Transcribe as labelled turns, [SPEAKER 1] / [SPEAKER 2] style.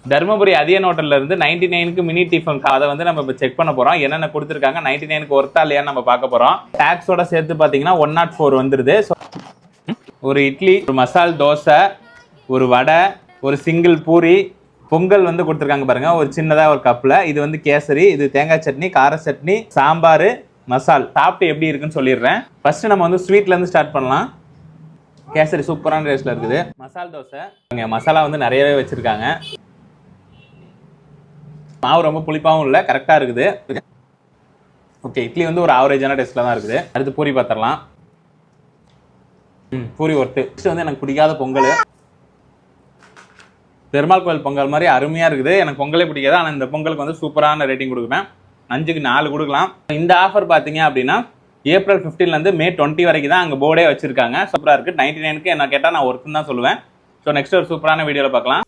[SPEAKER 1] தர்மபுரி அதியன் ஹோட்டல்ல இருந்து 99க்கு mini tiffin அதை வந்து நம்ம இப்போ செக் பண்ண போறோம். என்னென்ன கொடுத்துருக்காங்க, 99க்கு ஒர்த்தா இல்லையான்னு நம்ம பார்க்க போறோம். டாக்ஸோட சேர்த்து பார்த்தீங்கன்னா 104 வந்துருது. ஒரு இட்லி, ஒரு மசால் தோசை, ஒரு வடை, ஒரு சிங்கிள் பூரி, பொங்கல் வந்து கொடுத்துருக்காங்க பாருங்க ஒரு சின்னதா ஒரு கப்ல. இது வந்து கேசரி, இது தேங்காய் சட்னி, கார சட்னி, சாம்பார், மசால். சாப்பிட்டு எப்படி இருக்குன்னு சொல்லிடுறேன். ஃபர்ஸ்ட் நம்ம வந்து ஸ்வீட்ல இருந்து ஸ்டார்ட் பண்ணலாம். கேசரி சூப்பரான டேஸ்ட்ல இருக்குது. மசால் தோசை, மசாலா வந்து நிறையவே வச்சிருக்காங்க. மாவு ரொம்ப புளிப்பாகவும் இல்லை, கரெக்டாக இருக்குது. ஓகே, இட்லி வந்து ஒரு ஆவரேஜான டேஸ்ட்டில் தான் இருக்குது. அடுத்து பூரி பார்த்துடலாம். பூரி ஒர்த்து. நெக்ஸ்ட் வந்து எனக்கு பிடிக்காத பொங்கல். பெருமாள் கோயில் பொங்கல் மாதிரி அருமையாக இருக்குது. எனக்கு பொங்கலே பிடிக்காது, ஆனால் இந்த பொங்கலுக்கு வந்து சூப்பரான ரேட்டிங் கொடுக்குறேன். 5க்கு 4 கொடுக்கலாம். இந்த ஆஃபர் பார்த்தீங்க அப்படின்னா ஏப்ரல் 15லேருந்து மே 20 வரைக்கும் தான் அங்கே போர்டே வச்சிருக்காங்க. சூப்பராக இருக்குது. 99க்கு என்ன கேட்டால் நான் ஒர்த்துன்னு தான் சொல்லுவேன். ஸோ நெக்ஸ்ட் ஒரு சூப்பரான வீடியோவில் பார்க்கலாம்.